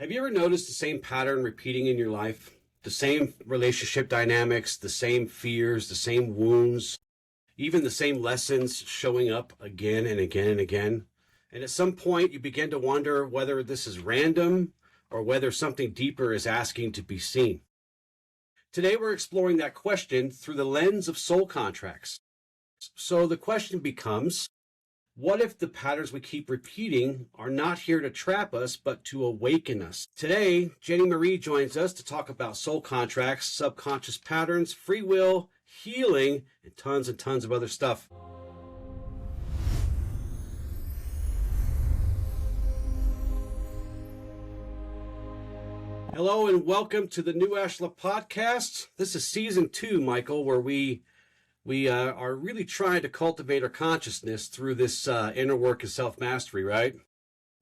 Have you ever noticed the same pattern repeating in your life? The same relationship dynamics, the same fears, the same wounds, even the same lessons showing up again and again and again? And at some point, you begin to wonder whether this is random or whether something deeper is asking to be seen. Today, we're exploring that question through the lens of soul contracts. So the question becomes, what if the patterns we keep repeating are not here to trap us, but to awaken us? Today, Jenny Marie joins us to talk about soul contracts, subconscious patterns, free will, healing, and tons of other stuff. Hello and welcome to the new Ashla Podcast. This is season 2, Michael, where we are really trying to cultivate our consciousness through this inner work of self-mastery, right?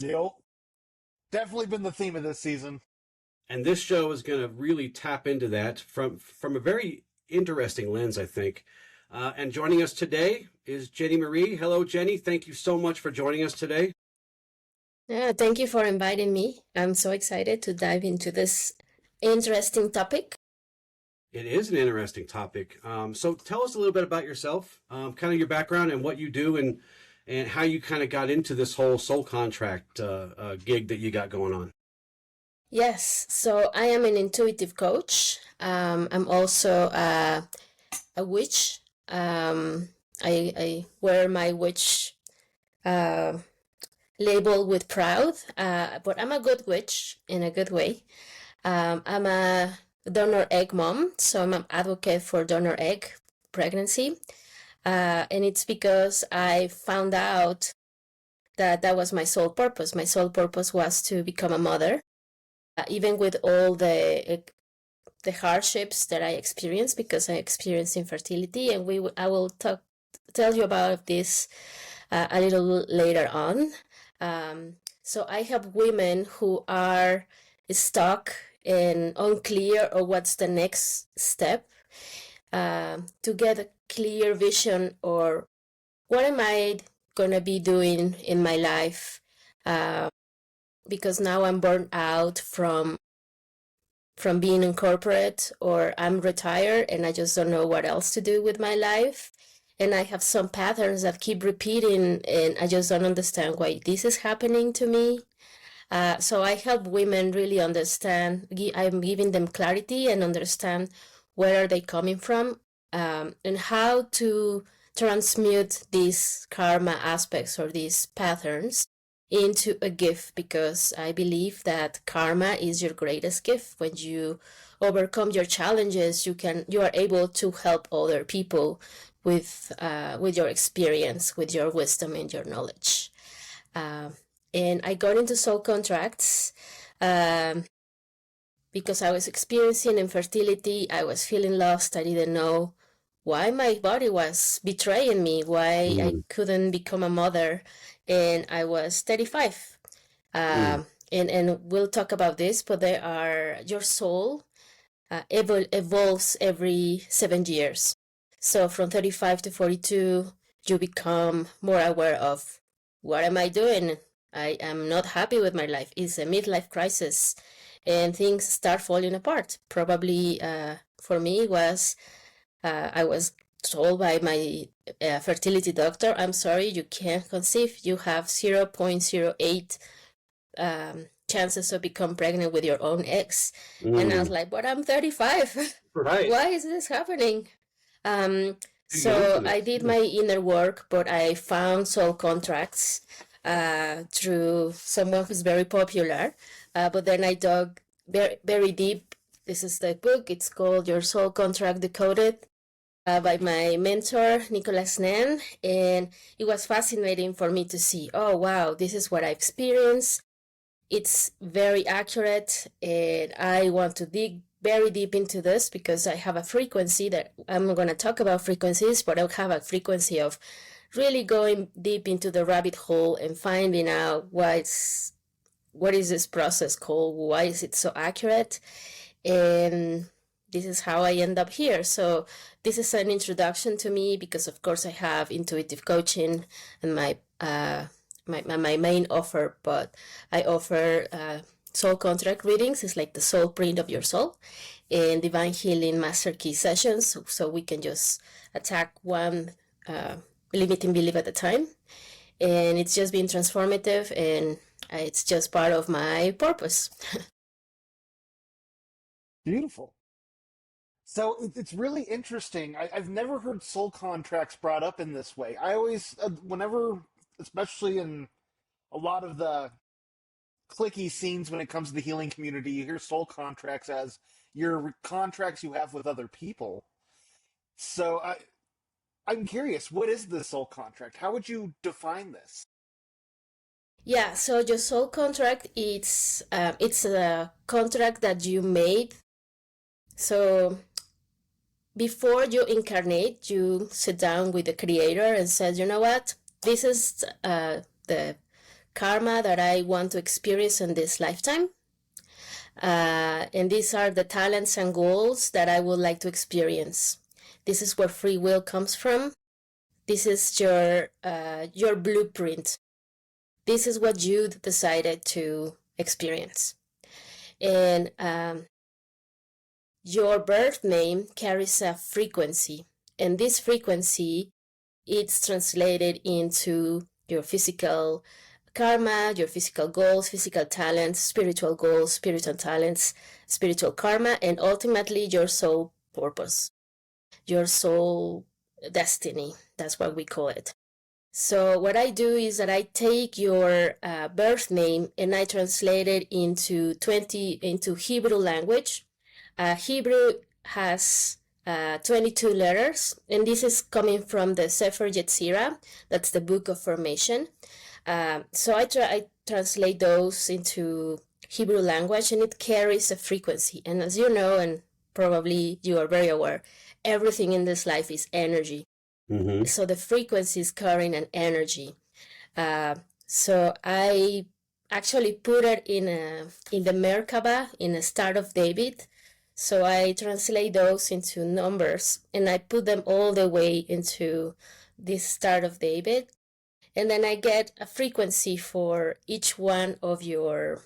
Deal. Definitely been the theme of this season. And this show is going to really tap into that from a very interesting lens, I think. And joining us today is Jenny Marie. Hello, Jenny. Thank you so much for joining us today. Yeah, thank you for inviting me. I'm so excited to dive into this interesting topic. It is an interesting topic. So tell us a little bit about yourself, kind of your background and what you do and how you kind of got into this whole soul contract gig that you got going on. Yes, so I am an intuitive coach. I'm also a witch. I wear my witch label with proud, but I'm a good witch in a good way. I'm a donor egg mom, so I'm an advocate for donor egg pregnancy. And it's because I found out that was my sole purpose. My sole purpose was to become a mother, even with all the hardships that I experienced, because I experienced infertility, and I will tell you about this a little later on. So I have women who are stuck and unclear of what's the next step, to get a clear vision or what am I gonna be doing in my life, because now I'm burnt out from being in corporate, or I'm retired and I just don't know what else to do with my life. And I have some patterns that keep repeating and I just don't understand why this is happening to me. So I help women really understand. I'm giving them clarity and understand where are they coming from, and how to transmute these karma aspects or these patterns into a gift, because I believe that karma is your greatest gift. When you overcome your challenges, you are able to help other people with your experience, with your wisdom and your knowledge. And I got into soul contracts because I was experiencing infertility. I was feeling lost. I didn't know why my body was betraying me, why I couldn't become a mother. And I was 35. And we'll talk about this, but your soul evolves every 7 years. So from 35 to 42, you become more aware of what am I doing? I am not happy with my life. It's a midlife crisis and things start falling apart. Probably for me was, I was told by my fertility doctor, I'm sorry, you can't conceive. You have 0.08 chances of become pregnant with your own eggs. And I was like, but I'm 35. Right. Why is this happening? So I did my inner work, but I found soul contracts through someone who's very popular. But then I dug very, very deep. This is the book. It's called Your Soul Contract Decoded, by my mentor, Nicholas Nen. And it was fascinating for me to see, oh, wow, this is what I experienced. It's very accurate. And I want to dig very deep into this because I have a frequency that I'm going to talk about frequencies, but I have a frequency of really going deep into the rabbit hole and finding out what is this process called, why is it so accurate, and this is how I end up here. So this is an introduction to me because, of course, I have intuitive coaching and my main offer, but I offer soul contract readings. It's like the soul print of your soul, and divine healing master key sessions. So we can just attack one limiting belief at a time. And it's just been transformative, and it's just part of my purpose. Beautiful. So it's really interesting. I've never heard soul contracts brought up in this way. I always, whenever, especially in a lot of the clicky scenes when it comes to the healing community, you hear soul contracts as your contracts you have with other people. So I'm curious, what is the soul contract? How would you define this? Yeah, so your soul contract, it's a contract that you made. So before you incarnate, you sit down with the creator and said, you know what, this is the karma that I want to experience in this lifetime. And these are the talents and goals that I would like to experience. This is where free will comes from. This is your blueprint. This is what you decided to experience. And your birth name carries a frequency. And this frequency, it's translated into your physical karma, your physical goals, physical talents, spiritual goals, spiritual talents, spiritual karma, and ultimately your soul purpose, your soul destiny. That's what we call it. So what I do is that I take your birth name and I translate it into Hebrew language. Hebrew has 22 letters, and this is coming from the Sefer Yetzirah. That's the Book of Formation. So I translate those into Hebrew language, and it carries a frequency. And as you know, and probably you are very aware, everything in this life is energy. Mm-hmm. So the frequency is carrying an energy. So I actually put it in the Merkaba, in a Star of David. So I translate those into numbers, and I put them all the way into this Star of David. And then I get a frequency for each one of your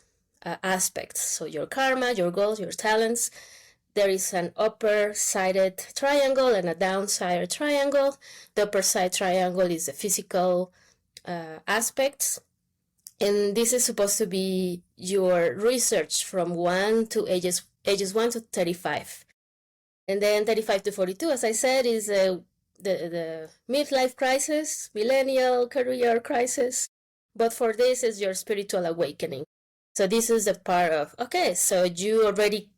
aspects. So your karma, your goals, your talents. There is an upper-sided triangle and a down-sided triangle. The upper side triangle is the physical aspects. And this is supposed to be your research from ages 1 to 35. And then 35 to 42, as I said, is the midlife crisis, millennial career crisis. But for this is your spiritual awakening. So this is the part of, okay, so you already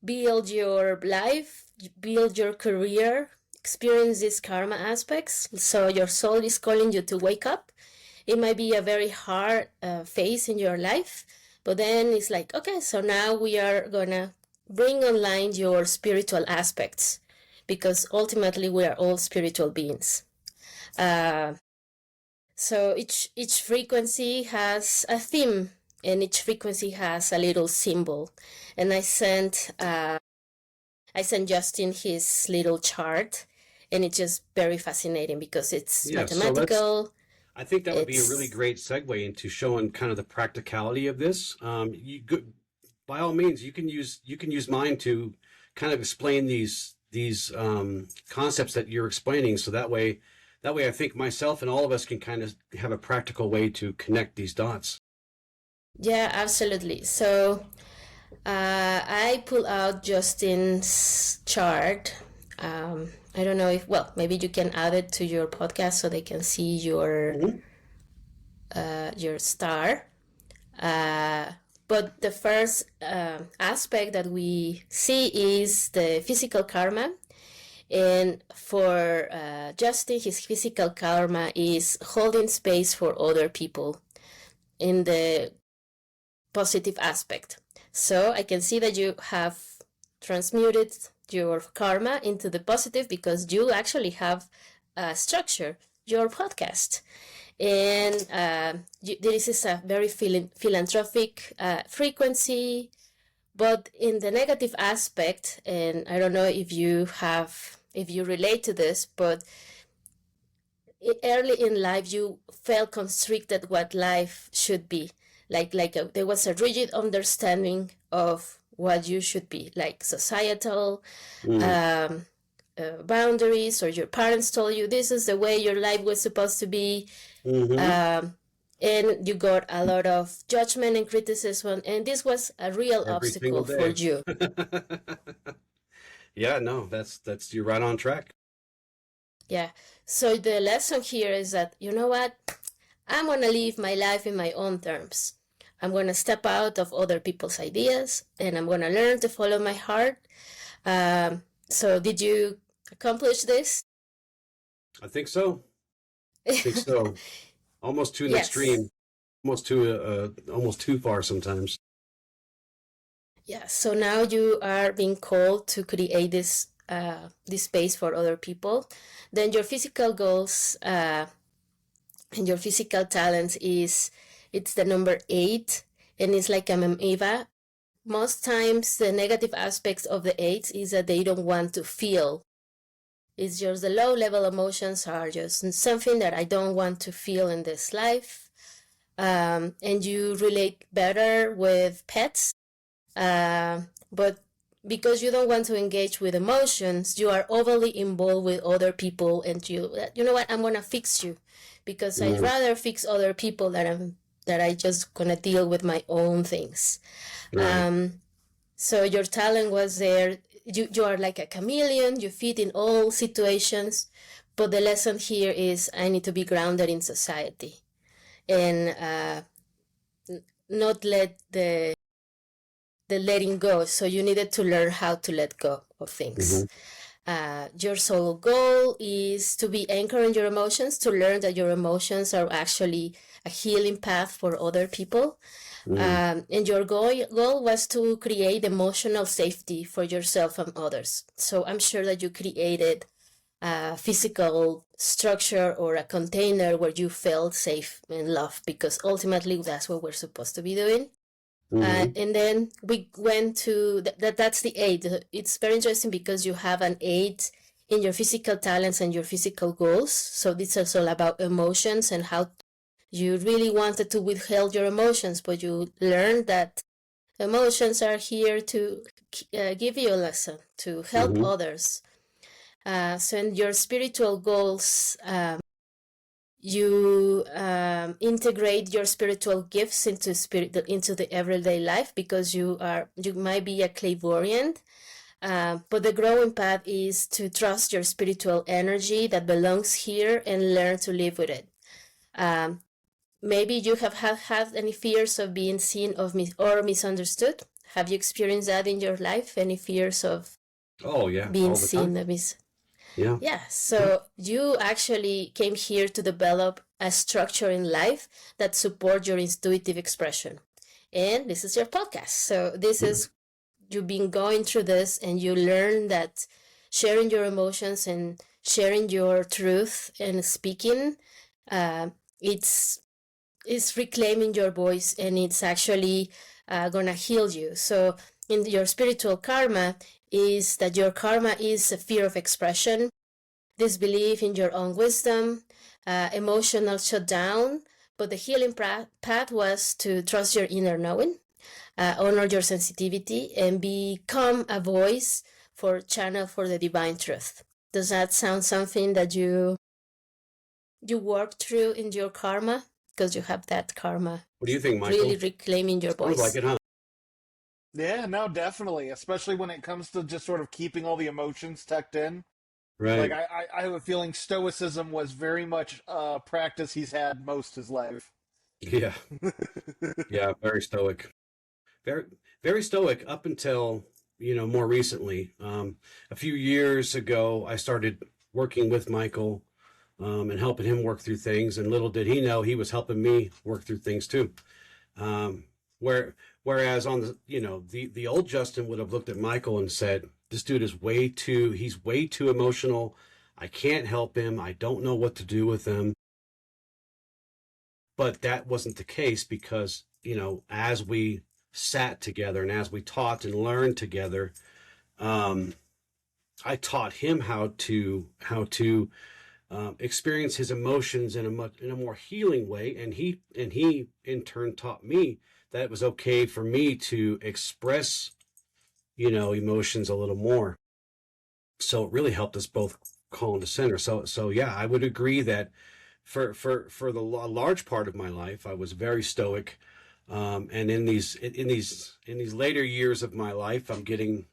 build your life, build your career, experience these karma aspects. So your soul is calling you to wake up. It might be a very hard phase in your life, but then it's like, okay, so now we are gonna bring online your spiritual aspects, because ultimately we are all spiritual beings. So each frequency has a theme, and each frequency has a little symbol. And I sent Justin his little chart, and it's just very fascinating because it's mathematical. So I think that would be a really great segue into showing kind of the practicality of this. By all means, you can use mine to kind of explain these concepts that you're explaining. So that way I think myself and all of us can kind of have a practical way to connect these dots. Yeah, absolutely. So I pull out Justin's chart. I don't know maybe you can add it to your podcast so they can see your star. But the first aspect that we see is the physical karma. And for Justin, his physical karma is holding space for other people in the positive aspect. So I can see that you have transmuted your karma into the positive because you actually have structured your podcast. And this is a very philanthropic frequency. But in the negative aspect, and I don't know if you relate to this, but early in life you felt constricted what life should be. There was a rigid understanding of what you should be, like societal boundaries, or your parents told you this is the way your life was supposed to be. And you got a lot of judgment and criticism, and this was a real Every single obstacle for day. you. Yeah, no, that's you're right on track. Yeah. So the lesson here is that, you know what? I'm going to live my life in my own terms. I'm going to step out of other people's ideas, and I'm going to learn to follow my heart. So did you accomplish this? I think so. I think so. Almost to an Yes. extreme, almost too far sometimes. Yeah. So now you are being called to create this space for other people. Then your physical goals and your physical talents it's the number 8, and it's like an amoeba. Most times the negative aspects of the 8 is that they don't want to feel. It's just the low level emotions are just something that I don't want to feel in this life. And you relate better with pets. But because you don't want to engage with emotions, you are overly involved with other people, and you know what, I'm gonna fix you, because I'd rather fix other people that I just gonna deal with my own things. Right. So your talent was there. You are like a chameleon. You fit in all situations, but the lesson here is I need to be grounded in society, and not let the letting go. So you needed to learn how to let go of things. Your sole goal is to be anchored in your emotions, to learn that your emotions are actually a healing path for other people. And your goal was to create emotional safety for yourself and others. So I'm sure that you created a physical structure or a container where you felt safe and loved, because ultimately that's what we're supposed to be doing. And then we went to that's the 8. It's very interesting because you have an 8 in your physical talents and your physical goals. So this is all about emotions and how you really wanted to withhold your emotions, but you learned that emotions are here to give you a lesson, to help others. So in your spiritual goals, you integrate your spiritual gifts into the everyday life, because you might be a clairvoyant, but the growing path is to trust your spiritual energy that belongs here and learn to live with it. Maybe you have had any fears of being seen or misunderstood. Have you experienced that in your life? Any fears of being seen or Yeah, so you actually came here to develop a structure in life that supports your intuitive expression. And this is your podcast. So this is, you've been going through this, and you learn that sharing your emotions and sharing your truth and speaking, it's reclaiming your voice, and it's actually gonna heal you. So in your spiritual karma is that your karma is a fear of expression, disbelief in your own wisdom, emotional shutdown. But the healing path was to trust your inner knowing, honor your sensitivity, and become a voice for channel for the divine truth. Does that sound something that you worked through in your karma? Because you have that karma. What do you think, Michael? Really reclaiming your voice. Sounds like it, huh? Yeah, no, definitely. Especially when it comes to just sort of keeping all the emotions tucked in. Right. Like, I have a feeling stoicism was very much a practice he's had most his life. Yeah. Yeah, very stoic. Very, very stoic up until, more recently. A few years ago, I started working with Michael and helping him work through things. And little did he know, he was helping me work through things too. Whereas on the old Justin would have looked at Michael and said, this dude is he's way too emotional. I can't help him. I don't know what to do with him. But that wasn't the case, because, as we sat together and as we talked and learned together, I taught him how to experience his emotions in a more healing way, and he in turn taught me that it was okay for me to express, emotions a little more. So it really helped us both call into center. So yeah, I would agree that for the large part of my life, I was very stoic. And in these later years of my life, I'm getting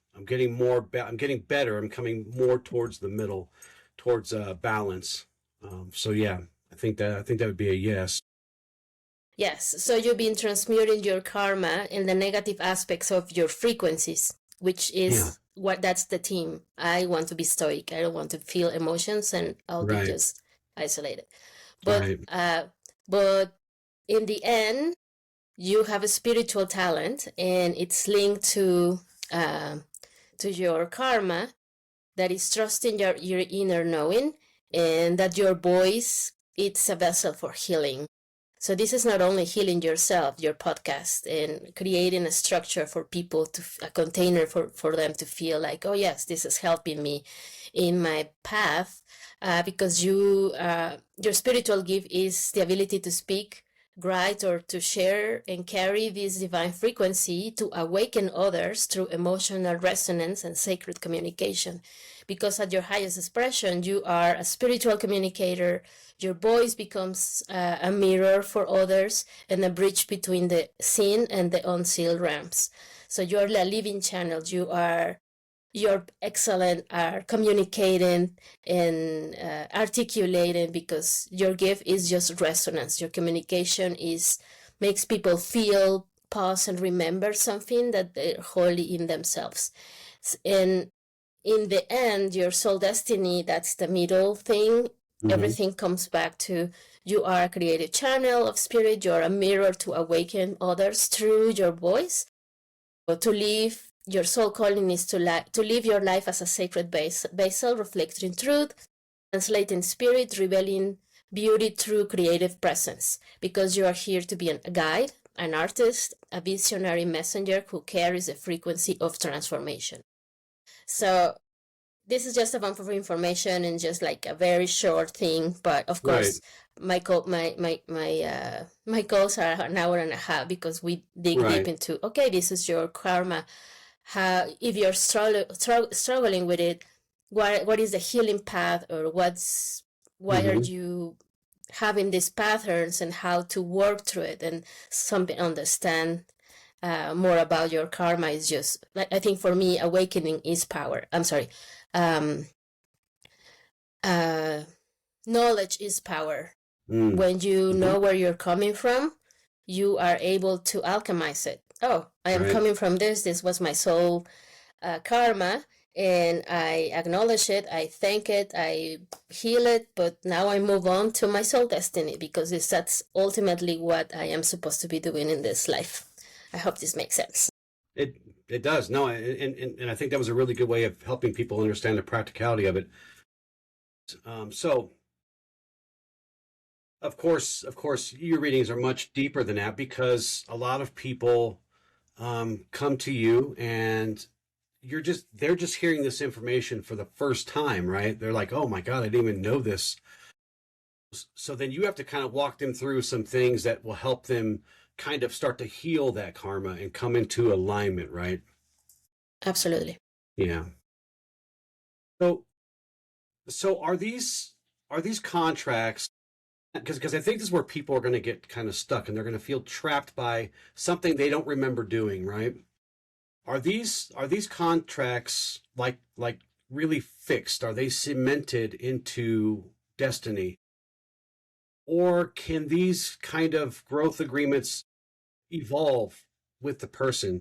better. I'm coming more towards the middle, towards balance. So yeah, I think that would be a yes. Yes, so you've been transmuting your karma in the negative aspects of your frequencies, which is that's the theme. I want to be stoic. I don't want to feel emotions, and I'll be just isolated. But but in the end, you have a spiritual talent, and it's linked to your karma, that is trusting your inner knowing, and that your voice, it's a vessel for healing. So this is not only healing yourself, your podcast, and creating a structure for people, a container for them to feel like, oh yes, this is helping me in my path, because your spiritual gift is the ability to speak, write, or to share and carry this divine frequency to awaken others through emotional resonance and sacred communication. Because at your highest expression, you are a spiritual communicator. Your voice becomes a mirror for others and a bridge between the seen and the unseen realms. So you're a living channel. You're excellent at communicating and articulating, because your gift is just resonance. Your communication makes people feel, pause, and remember something that they're wholly in themselves. And in the end, your soul destiny, that's the middle thing. Mm-hmm. Everything comes back to, you are a creative channel of spirit. You're a mirror to awaken others through your voice. But to live, your soul calling is to live your life as a sacred vessel, reflecting truth, translating spirit, revealing beauty through creative presence. Because you are here to be a guide, an artist, a visionary messenger who carries the frequency of transformation. So this is just a bunch of information and just like a very short thing, but of course, my calls are an hour and a half, because we dig deep into, okay, this is your karma. How, if you're struggling with it, what is the healing path, or why are you having these patterns, and how to work through it, and understand more about your karma is just, I think for me, awakening is power. I'm sorry. Knowledge is power. When you know where you're coming from, you are able to alchemize it. Oh, I am coming from this. This was my soul karma, and I acknowledge it. I thank it. I heal it. But now I move on to my soul destiny, because that's ultimately what I am supposed to be doing in this life. I hope this makes sense. It does. No, and I think that was a really good way of helping people understand the practicality of it. So, of course, your readings are much deeper than that, because a lot of people come to you and they're just hearing this information for the first time, right? They're like, oh my God, I didn't even know this. So then you have to kind of walk them through some things that will help them kind of start to heal that karma and come into alignment, right? Absolutely. Yeah. So are these contracts, because I think this is where people are going to get kind of stuck, and they're going to feel trapped by something they don't remember doing, right? Are these contracts like really fixed? Are they cemented into destiny? Or can these kind of growth agreements evolve with the person?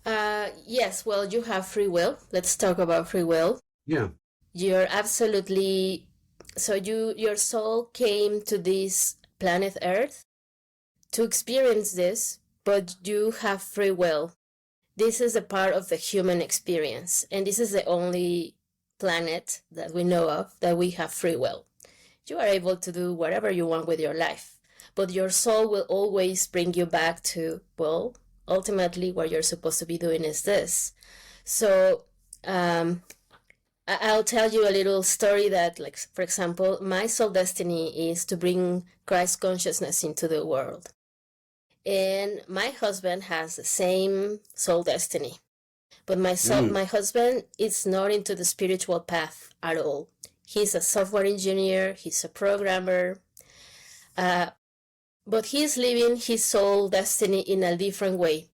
Yes, well, you have free will. Let's talk about free will. Yeah. You're absolutely, so your soul came to this planet Earth to experience this, but you have free will. This is a part of the human experience, and this is the only planet that we know of that we have free will. You are able to do whatever you want with your life, but your soul will always bring you back to, well, ultimately what you're supposed to be doing is this. So I'll tell you a little story that, like, for example, my soul destiny is to bring Christ consciousness into the world. And my husband has the same soul destiny. But my husband is not into the spiritual path at all. He's a software engineer, he's a programmer, but he's living his soul destiny in a different way.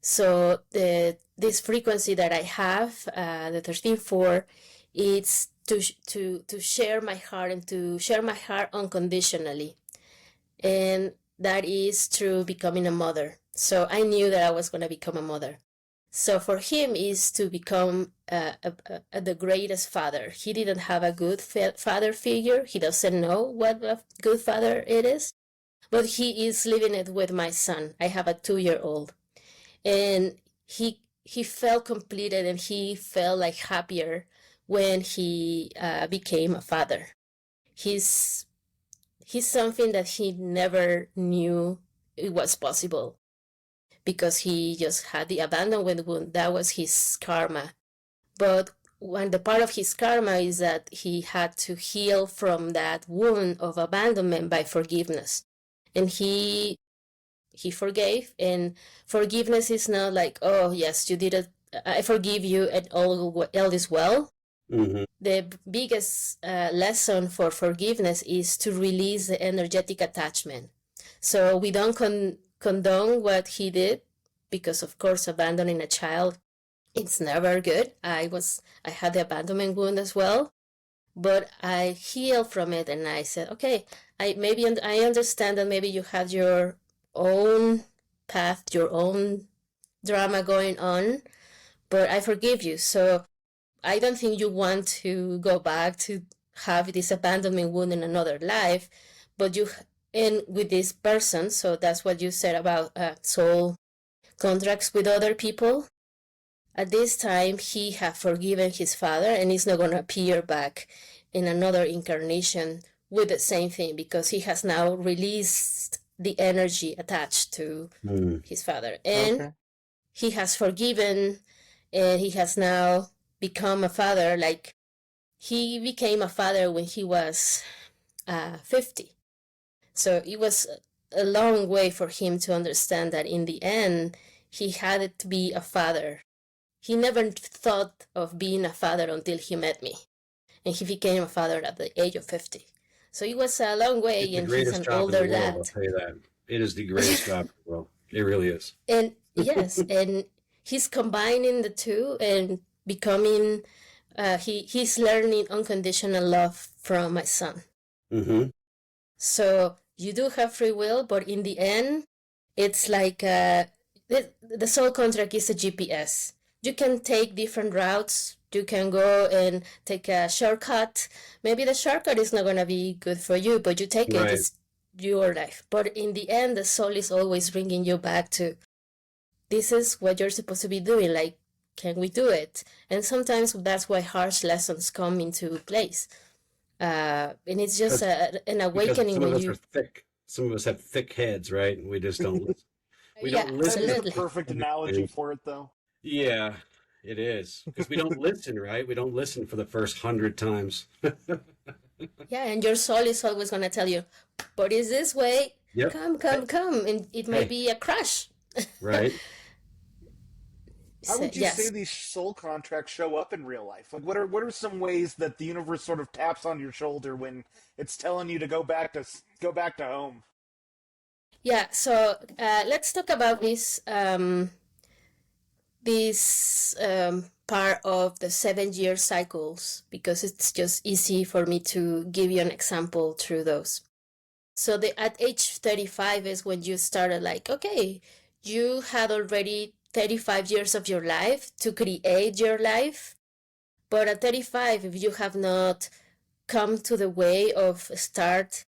So this frequency that I have, the 13-4, it's to share my heart and to share my heart unconditionally. And that is through becoming a mother. So I knew that I was going to become a mother. So for him is to become the greatest father. He didn't have a good father figure. He doesn't know what a good father it is, but he is living it with my son. I have a 2-year-old, and he felt completed and he felt like happier when he became a father. He's something that he never knew it was possible, because he just had the abandonment wound. That was his karma. But one the part of his karma is that he had to heal from that wound of abandonment by forgiveness. And he forgave, and forgiveness is not like, oh yes, you did it, I forgive you, and all is well. Mm-hmm. The biggest lesson for forgiveness is to release the energetic attachment. So we don't condone what he did, because of course abandoning a child, it's never good. I had the abandonment wound as well, but I healed from it, and I said, okay, I understand that maybe you had your own path, your own drama going on, but I forgive you. So I don't think you want to go back to have this abandonment wound in another life, but and with this person. So that's what you said about soul contracts with other people. At this time, he had forgiven his father, and he's not going to appear back in another incarnation with the same thing, because he has now released the energy attached to his father. And he has forgiven, and he has now become a father. Like, he became a father when he was 50. So it was a long way for him to understand that in the end, he had to be a father. He never thought of being a father until he met me. And he became a father at the age of 50. So it was a long way, and he's an older dad. I'll tell you that. It is the greatest job in the world. It really is. And yes, and he's combining the two and becoming, he's learning unconditional love from my son. Mm-hmm. So you do have free will, but in the end, it's like the soul contract is a GPS. You can take different routes. You can go and take a shortcut. Maybe the shortcut is not going to be good for you, but you take it. It's your life. But in the end, the soul is always bringing you back to, this is what you're supposed to be doing. Like, can we do it? And sometimes that's why harsh lessons come into place. And it's just an awakening. Some of us are thick. Some of us have thick heads, right? We just don't listen. We don't listen. That's a perfect analogy for it, though. Yeah, it is. Because we don't listen, right? We don't listen for the first 100 times. Yeah, and your soul is always going to tell you, but it's this way. Yep. Come. And it may be a crash. Right. How would you say these soul contracts show up in real life? Like, what are some ways that the universe sort of taps on your shoulder when it's telling you to go back to home? Yeah. So let's talk about this part of the 7-year cycles, because it's just easy for me to give you an example through those. So at age 35 is when you started, like, okay, you had already 35 years of your life to create your life. But at 35, if you have not come to the way of start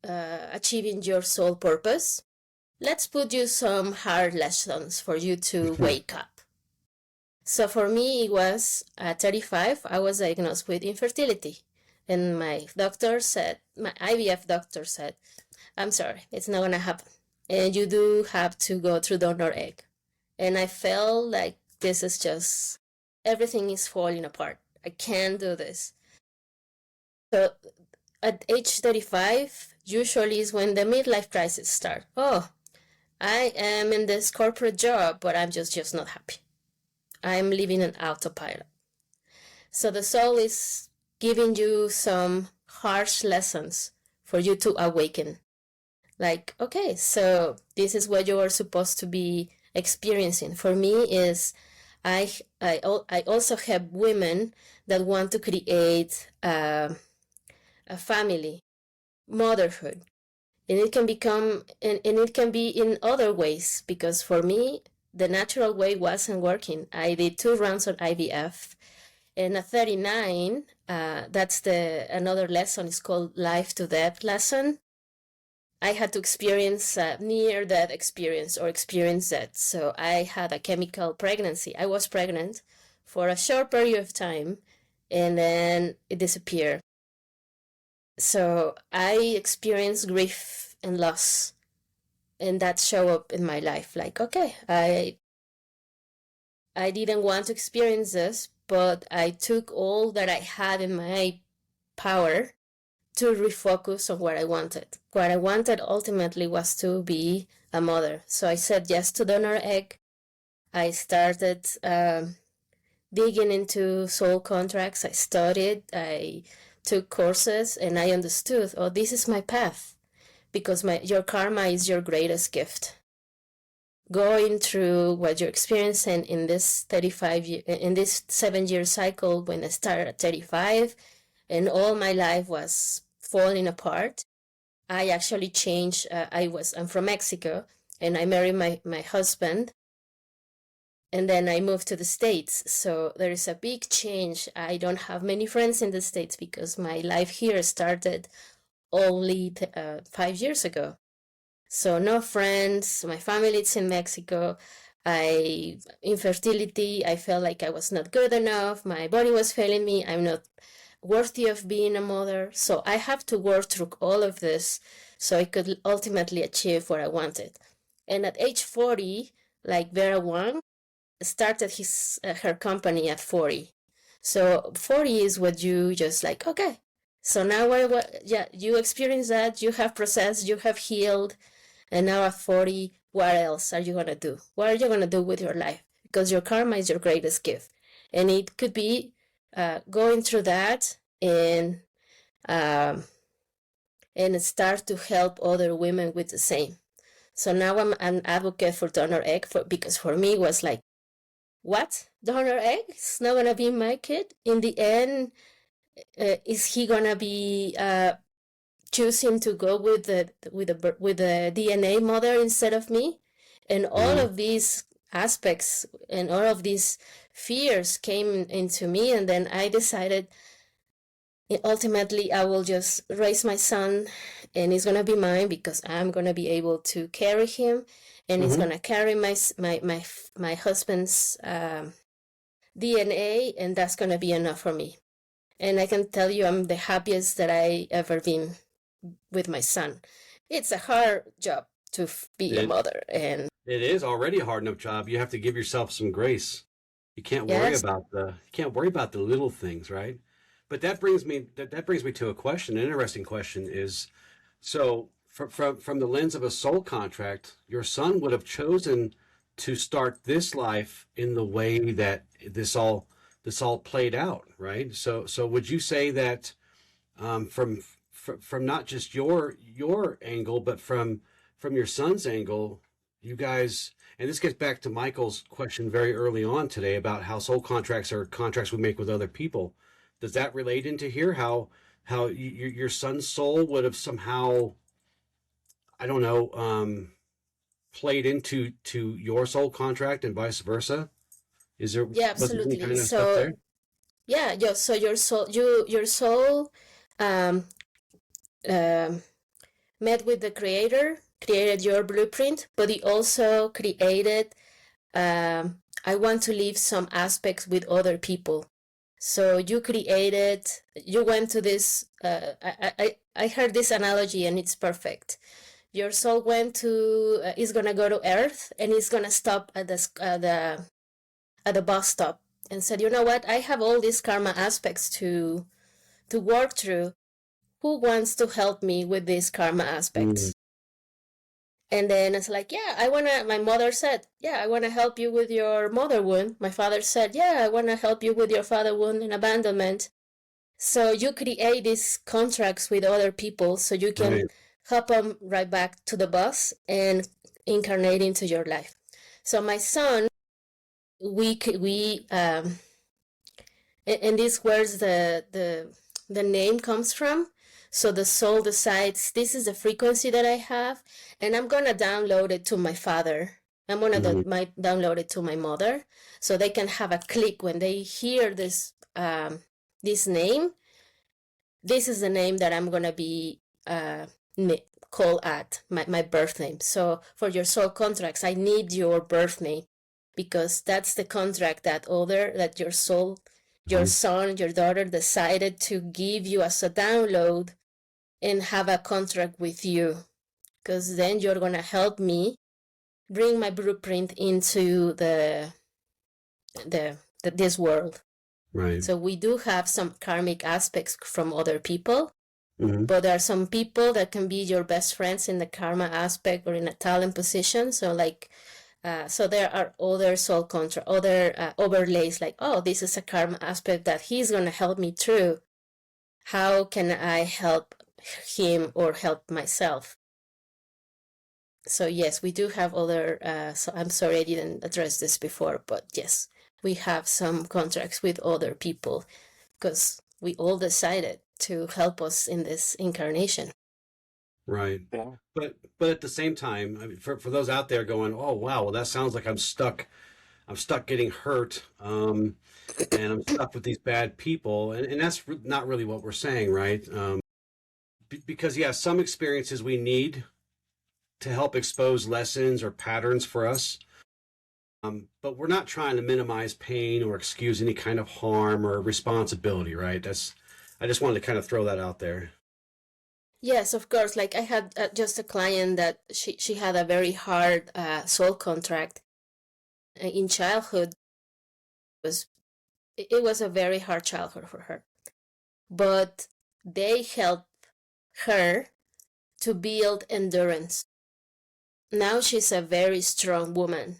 achieving your soul purpose, let's put you some hard lessons for you to wake up. So for me, it was at 35, I was diagnosed with infertility. And my IVF doctor said, I'm sorry, it's not going to happen. And you do have to go through donor egg. And I felt like this is just everything is falling apart. I can't do this. So at age 35, usually is when the midlife crisis start. Oh, I am in this corporate job, but I'm just not happy. I'm living an autopilot. So the soul is giving you some harsh lessons for you to awaken. Like, okay, so this is what you are supposed to be experiencing. For me is I also have women that want to create a family, motherhood. And it can become, and it can be in other ways, because for me, the natural way wasn't working. I did 2 rounds of IVF, and at 39, that's another lesson. It's called life to death lesson. I had to experience near-death experience or experience that. So I had a chemical pregnancy. I was pregnant for a short period of time, and then it disappeared. So I experienced grief and loss, and that showed up in my life. Like, okay, I didn't want to experience this, but I took all that I had in my power to refocus on what I wanted. What I wanted ultimately was to be a mother. So I said yes to donor egg. I started digging into soul contracts. I studied, I took courses, and I understood, oh, this is my path, because your karma is your greatest gift. Going through what you're experiencing in this 7-year cycle, when I started at 35 and all my life was falling apart, I actually changed. I'm from Mexico, and I married my husband, and then I moved to the States. So there is a big change. I don't have many friends in the States because my life here started only 5 years ago. So no friends. My family is in Mexico. Infertility, I felt like I was not good enough. My body was failing me. I'm not worthy of being a mother. So I have to work through all of this so I could ultimately achieve what I wanted. And at age 40, like Vera Wang started her company at 40. So 40 is what you just like, okay. So now you experience that, you have processed, you have healed, and now at 40, what else are you going to do? What are you going to do with your life? Because your karma is your greatest gift. And it could be going through that and start to help other women with the same. So now I'm an advocate for donor egg because for me it was like, what? Donor egg? It's not gonna be my kid? In the end, is he gonna be choosing to go with the DNA mother instead of me? And all of these aspects and all of these fears came into me, and then I decided ultimately I will just raise my son, and he's gonna be mine because I'm gonna be able to carry him, and he's gonna carry my husband's DNA, and that's gonna be enough for me. And I can tell you, I'm the happiest that I ever been with my son. It's a hard job to be a mother, and it is already a hard enough job. You have to give yourself some grace. You can't worry about the little things, right? But that brings me to a question. An interesting question is, so from the lens of a soul contract, your son would have chosen to start this life in the way that this all played out, right? So would you say that from not just your angle, but from your son's angle, you guys, and this gets back to Michael's question very early on today about how soul contracts are contracts we make with other people. Does that relate into here? How your son's soul would have somehow, I don't know, played into your soul contract and vice versa? Is there absolutely kind of stuff there? So your soul met with the created your blueprint, but he also created I want to leave some aspects with other people. So you went to this, I heard this analogy and it's perfect. Your soul is gonna go to Earth, and it's gonna stop at the bus stop. and said, you know what, I have all these karma aspects to work through. Who wants to help me with these karma aspects? And then it's like, yeah, my mother said, yeah, I want to help you with your mother wound. My father said, yeah, I want to help you with your father wound and abandonment. So you create these contracts with other people so you can help them right back to the bus and incarnate into your life. So my son, and this where the name comes from. So the soul decides, this is the frequency that I have, and I'm gonna download it to my father. I'm gonna download it to my mother, so they can have a click when they hear this name. This is the name that I'm gonna be called at, my birth name. So for your soul contracts, I need your birth name, because that's the contract that your soul, your son, your daughter decided to give you as a download and have a contract with you, because then you're going to help me bring my blueprint into this world. Right. So we do have some karmic aspects from other people, but there are some people that can be your best friends in the karma aspect or in a talent position. So like, so there are other soul contract, other overlays, like, oh, this is a karma aspect that he's going to help me through. How can I help him or help myself? So yes, we do have other, so I'm sorry I didn't address this before, but yes, we have some contracts with other people because we all decided to help us in this incarnation. Right. Yeah. But at the same time, I mean, for those out there going, oh wow, well that sounds like I'm stuck getting hurt, and I'm stuck with these bad people, and that's not really what we're saying, right? Because yeah, some experiences we need to help expose lessons or patterns for us, but we're not trying to minimize pain or excuse any kind of harm or responsibility, right? I just wanted to kind of throw that out there. Yes, of course. Like I had just a client that she had a very hard soul contract in childhood. It was a very hard childhood for her, but they helped her to build endurance. Now she's a very strong woman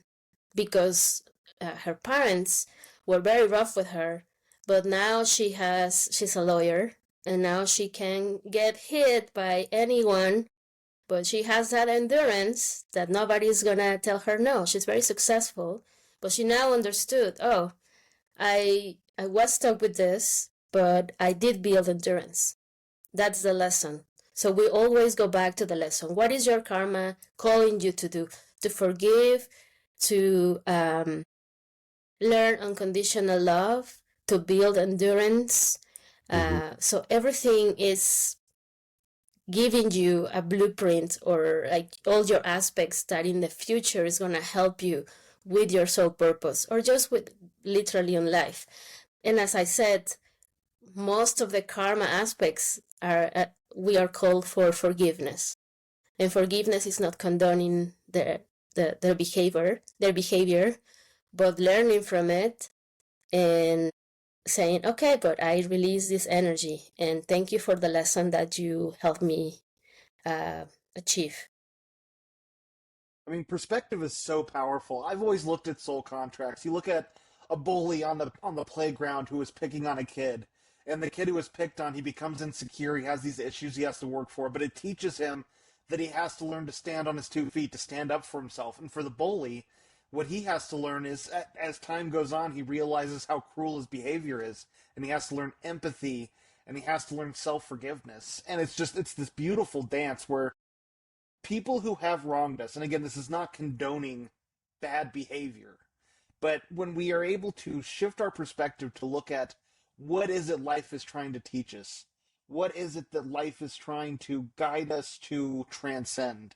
because her parents were very rough with her, but now she's a lawyer, and now she can get hit by anyone, but she has that endurance that nobody's gonna tell her no. She's very successful, but she now understood, oh, I was stuck with this, but I did build endurance. That's the lesson. So we always go back to the lesson. What is your karma calling you to do? To forgive, to learn unconditional love, to build endurance. So everything is giving you a blueprint, or like all your aspects that in the future is going to help you with your soul purpose, or just with literally in life. And as I said, most of the karma aspects are we are called for forgiveness, and forgiveness is not condoning their behavior, but learning from it and saying, okay, but I release this energy, and thank you for the lesson that you helped me achieve. I mean, perspective is so powerful. I've always looked at soul contracts. You look at a bully on the playground who is picking on a kid, and the kid who was picked on, he becomes insecure. He has these issues he has to work for, but it teaches him that he has to learn to stand on his 2 feet, to stand up for himself. And for the bully, what he has to learn is, as time goes on, he realizes how cruel his behavior is, and he has to learn empathy, and he has to learn self-forgiveness. And it's this beautiful dance where people who have wronged us, and again, this is not condoning bad behavior, but when we are able to shift our perspective to look at what is it life is trying to teach us, what is it that life is trying to guide us to transcend,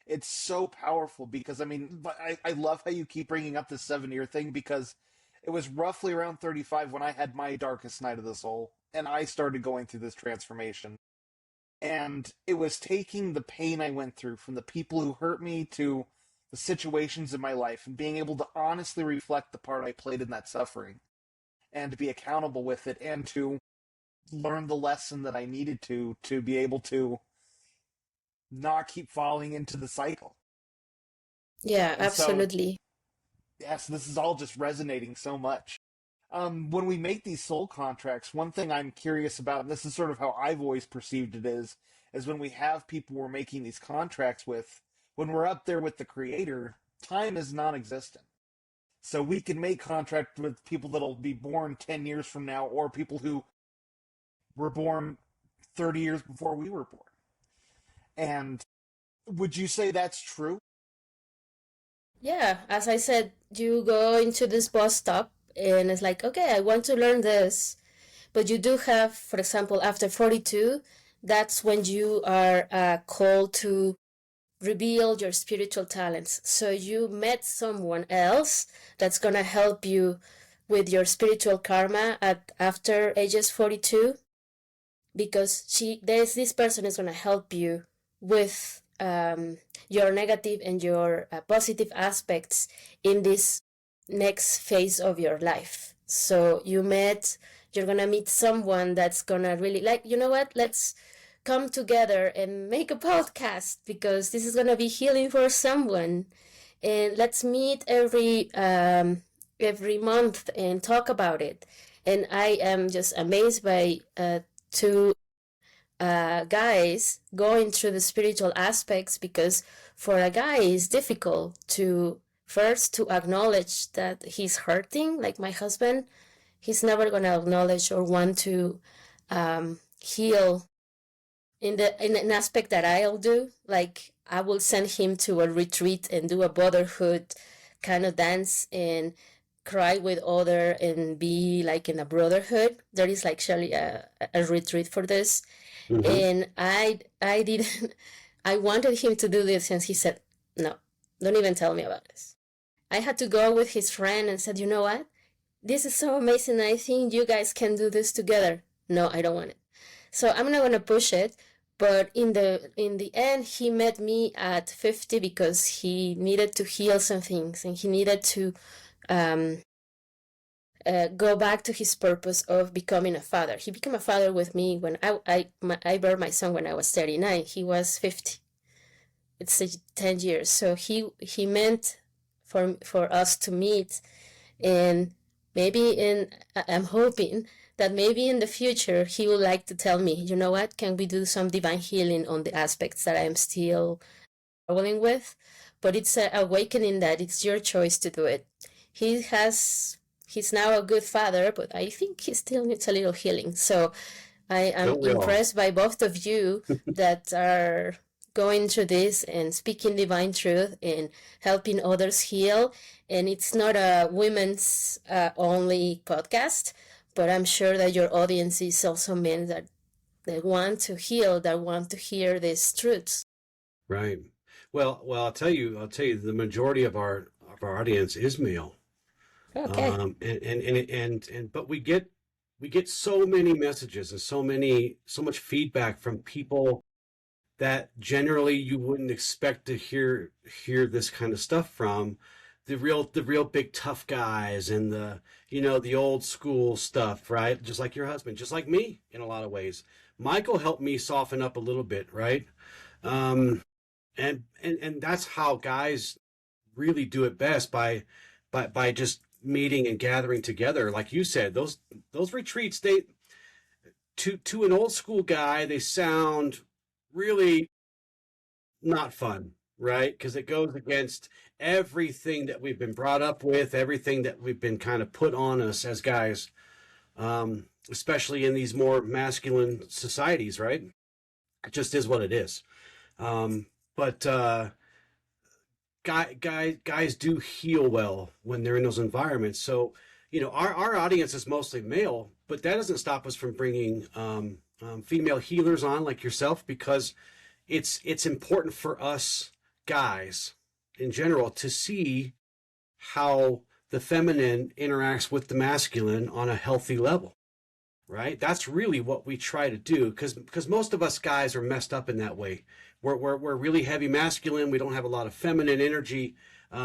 it's so powerful. Because I mean, I love how you keep bringing up this 7-year thing, because it was roughly around 35 when I had my darkest night of the soul, and I started going through this transformation. And it was taking the pain I went through from the people who hurt me to the situations in my life, and being able to honestly reflect the part I played in that suffering. and to be accountable with it, and to learn the lesson that I needed to be able to not keep falling into the cycle. Yeah, And so, absolutely. yes, this is all just resonating so much. When we make these soul contracts, one thing I'm curious about, and this is sort of how I've always perceived it, is when we have people we're making these contracts with, when we're up there with the Creator, time is non-existent. So we can make contracts with people that'll be born 10 years from now, or people who were born 30 years before we were born. And would you say that's true? Yeah, as I said, you go into this bus stop and it's like, okay, I want to learn this. But you do have, for example, after 42, that's when you are called to reveal your spiritual talents. So you met someone else that's going to help you with your spiritual karma after ages 42, because this person is going to help you with your negative and your positive aspects in this next phase of your life. So you're gonna meet someone that's gonna really, like, you know what, let's come together and make a podcast because this is gonna be healing for someone, and let's meet every month and talk about it. And I am just amazed by two guys going through the spiritual aspects, because for a guy it's difficult to first to acknowledge that he's hurting. Like my husband, he's never going to acknowledge or want to heal in an aspect that I'll do. Like I will send him to a retreat and do a brotherhood kind of dance and cry with other and be like in a brotherhood. There is like actually a retreat for this. Mm-hmm. And I didn't, I wanted him to do this, and he said, no, don't even tell me about this. I had to go with his friend and said, you know what? This is so amazing. I think you guys can do this together. No, I don't want it. So I'm not going to push it. But in the end, he met me at 50 because he needed to heal some things, and he needed to go back to his purpose of becoming a father. He became a father with me when I bore my son when I was 39. He was 50. It's 10 years. So he meant for us to meet, and I'm hoping that maybe in the future he would like to tell me, you know what, can we do some divine healing on the aspects that I'm still struggling with? But it's an awakening that it's your choice to do it. He's now a good father, but I think he still needs a little healing. So I am impressed by both of you that are going through this and speaking divine truth and helping others heal. And it's not a women's only podcast, but I'm sure that your audience is also men that want to heal, that want to hear these truths. Right. Well, I'll tell you, the majority of our audience is male. Okay. But we get so many messages and so much feedback from people that generally you wouldn't expect to hear this kind of stuff from. The real big tough guys and the old school stuff, right? Just like your husband, just like me in a lot of ways. Michael helped me soften up a little bit, right? And that's how guys really do it best, by just meeting and gathering together. Like you said, those retreats, to an old school guy, they sound really not fun, right? Because it goes against everything that we've been brought up with, everything that we've been kind of put on us as guys, especially in these more masculine societies, right? It just is what it is. But guys do heal well when they're in those environments. So, our audience is mostly male, but that doesn't stop us from bringing female healers on like yourself, because it's important for us guys in general to see how the feminine interacts with the masculine on a healthy level, right? That's really what we try to do, because most of us guys are messed up in that way. We're really heavy masculine. We don't have a lot of feminine energy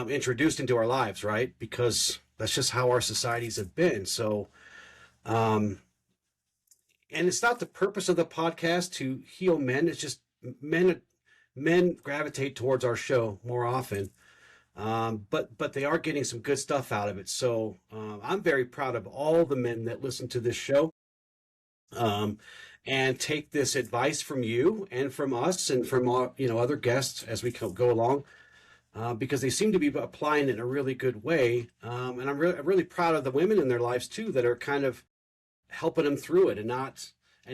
introduced into our lives, right? Because that's just how our societies have been. So And it's not the purpose of the podcast to heal men. It's just men gravitate towards our show more often. But they are getting some good stuff out of it. So I'm very proud of all the men that listen to this show, and take this advice from you and from us and from other guests as we go along, because they seem to be applying it in a really good way. And I'm really proud of the women in their lives too that are kind of helping them through it, and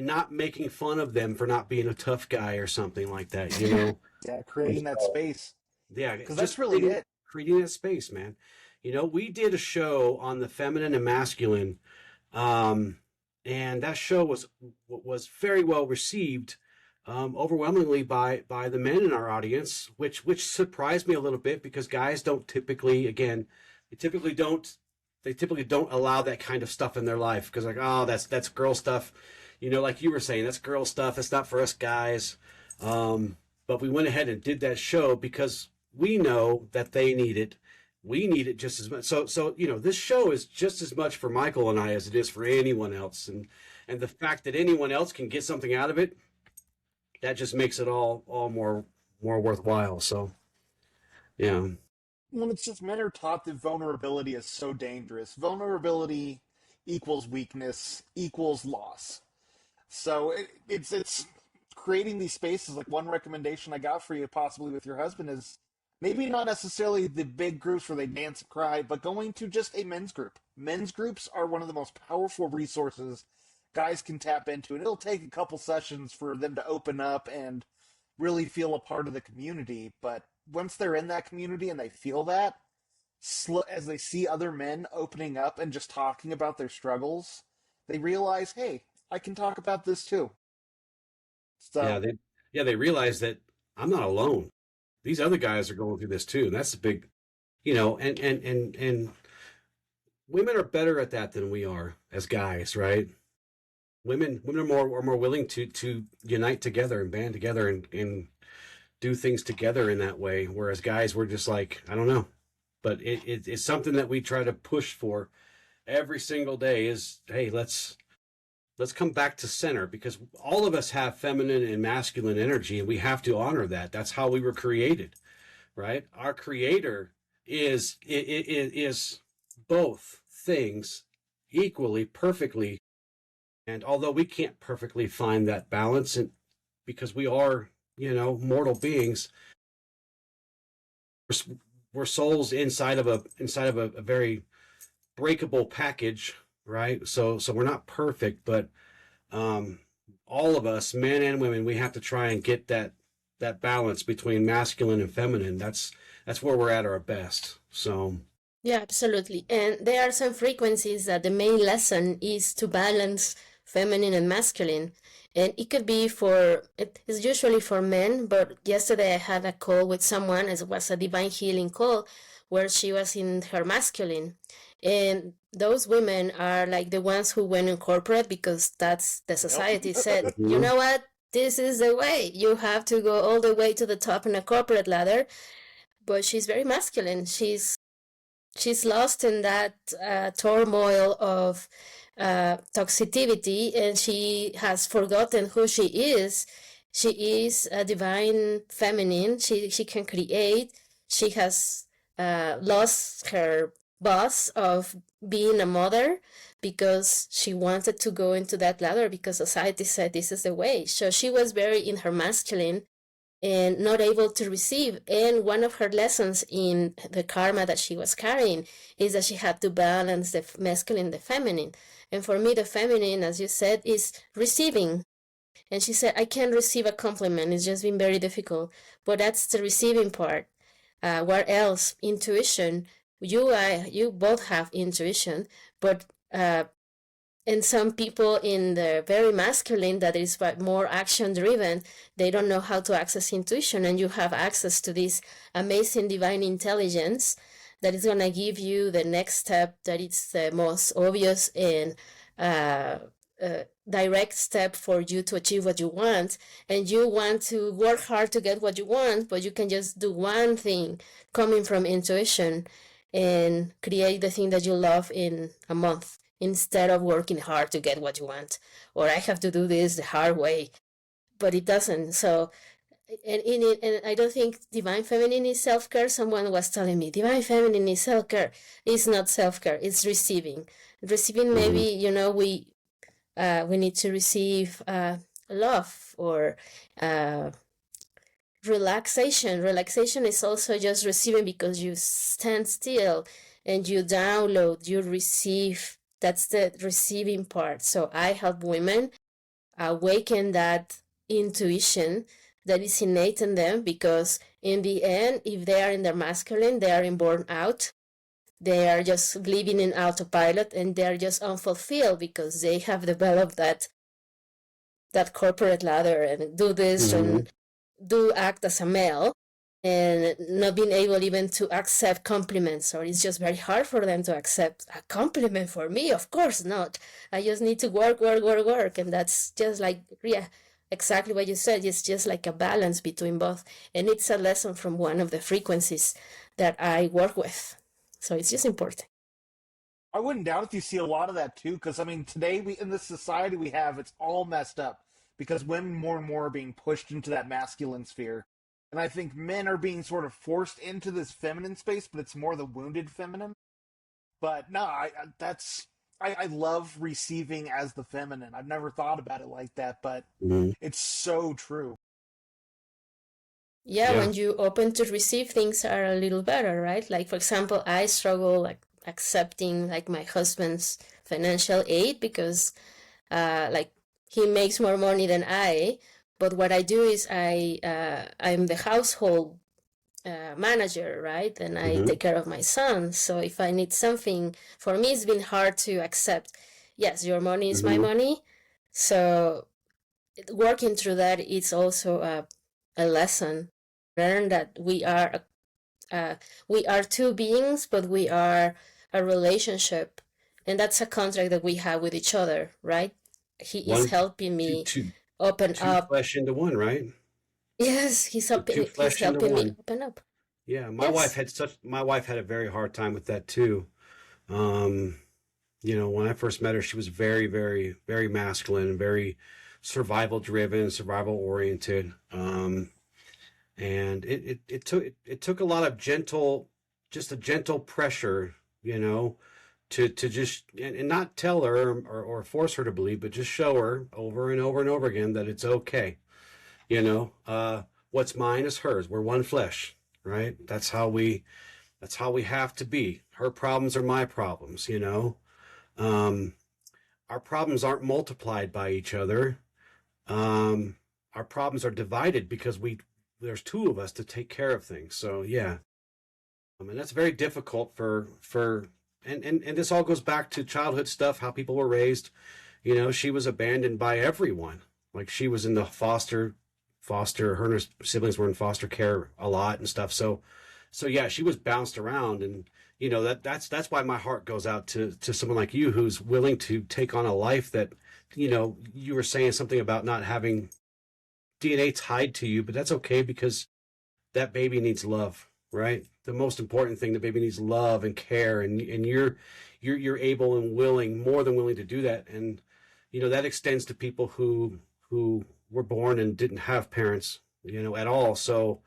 not making fun of them for not being a tough guy or something like that. Yeah, creating that space. Yeah, Because that's really it. Creating that space, man. We did a show on the feminine and masculine, and that show was very well received, overwhelmingly by the men in our audience, which surprised me a little bit, because guys don't typically, again, they typically don't allow that kind of stuff in their life, because like, oh, that's girl stuff, like you were saying, that's girl stuff. It's not for us guys. But we went ahead and did that show because we know that they need it. We need it just as much. So this show is just as much for Michael and I as it is for anyone else. And the fact that anyone else can get something out of it, that just makes it all more worthwhile. So, yeah. Well, it's just men are taught that vulnerability is so dangerous. Vulnerability equals weakness equals loss. So it's creating these spaces. Like, one recommendation I got for you, possibly with your husband, is maybe not necessarily the big groups where they dance and cry, but going to just a men's group. Men's groups are one of the most powerful resources guys can tap into, and it'll take a couple sessions for them to open up and really feel a part of the community. But once they're in that community and they feel that, as they see other men opening up and just talking about their struggles, they realize, hey, I can talk about this too. So they realize that I'm not alone. These other guys are going through this too, and that's the big, and women are better at that than we are as guys, right? Women are more willing to unite together and band together and do things together in that way, whereas guys, we're just like, I don't know, but it's something that we try to push for every single day. Is, hey, let's come back to center, because all of us have feminine and masculine energy, and we have to honor that. That's how we were created, right? Our creator is both things equally, perfectly. And although we can't perfectly find that balance, and because we are, mortal beings, we're souls inside of a very breakable package, right? So we're not perfect, but all of us, men and women, we have to try and get that balance between masculine and feminine. That's where we're at our best. So Yeah, absolutely. And there are some frequencies that the main lesson is to balance feminine and masculine. And it could be it is usually for men, but yesterday I had a call with someone, it was a divine healing call, where she was in her masculine. And those women are like the ones who went in corporate, because that's the society said, you know what, this is the way. You have to go all the way to the top in a corporate ladder. But she's very masculine. She's lost in that turmoil of toxicity, and she has forgotten who she is. She is a divine feminine. She can create. She has lost her boss of being a mother, because she wanted to go into that ladder because society said this is the way. So she was very in her masculine and not able to receive. And one of her lessons in the karma that she was carrying is that she had to balance the masculine and the feminine. And for me, the feminine, as you said, is receiving. And she said, I can't receive a compliment. It's just been very difficult. But that's the receiving part. What else? Intuition. You both have intuition, but and some people in the very masculine that is more action driven, they don't know how to access intuition, and you have access to this amazing divine intelligence that is going to give you the next step, that it's the most obvious and direct step for you to achieve what you want. And you want to work hard to get what you want, but you can just do one thing coming from intuition and create the thing that you love in a month. instead of working hard to get what you want, or I have to do this the hard way, but it doesn't. So, and I don't think divine feminine is self-care. Someone was telling me divine feminine is self-care. It's not self-care. It's receiving. Receiving, maybe, we need to receive love or relaxation. Relaxation is also just receiving, because you stand still and you download, you receive. That's the receiving part. So I help women awaken that intuition that is innate in them, because in the end, if they are in their masculine, they are in burnout. They are just living in autopilot, and they are just unfulfilled because they have developed that corporate ladder and do this and do act as a male, and not being able even to accept compliments, or it's just very hard for them to accept a compliment. For me, of course not. I just need to work, and that's just like, yeah, exactly what you said. It's just like a balance between both, and it's a lesson from one of the frequencies that I work with. So it's just important. I wouldn't doubt if you see a lot of that too, because I mean, today in this society we have, it's all messed up because women more and more are being pushed into that masculine sphere, and I think men are being sort of forced into this feminine space, but it's more the wounded feminine. But no, I love receiving as the feminine. I've never thought about it like that, but it's so true. Yeah, when you open to receive, things are a little better, right? Like, for example, I struggle like accepting like my husband's financial aid, because like he makes more money than I, but what I do is I'm the household manager, right? And I take care of my son. So if I need something, for me, it's been hard to accept, yes, your money is my money. So working through that, it's also a lesson. Learn that we are two beings, but we are a relationship, and that's a contract that we have with each other, right? He is helping me open up. Two flesh into one, right? Yes, he's helping me open up. Yeah, my wife had a very hard time with that too. When I first met her, she was very, very, very masculine, very survival driven, survival oriented. And it took a lot of gentle pressure, to just and not tell her or force her to believe, but just show her over and over and over again that it's okay. What's mine is hers. We're one flesh, right? That's how we have to be. Her problems are my problems, Our problems aren't multiplied by each other. Our problems are divided because there's two of us to take care of things. So yeah. And that's very difficult and this all goes back to childhood stuff, how people were raised. She was abandoned by everyone. Like, she was in the foster, her and her siblings were in foster care a lot and stuff. So yeah, she was bounced around, and that's why my heart goes out to someone like you, who's willing to take on a life that, you were saying something about not having DNA tied to you, but that's okay, because that baby needs love, right? The most important thing, the baby needs love and care, and you're able and willing, more than willing to do that. And that extends to people who were born and didn't have parents, at all. So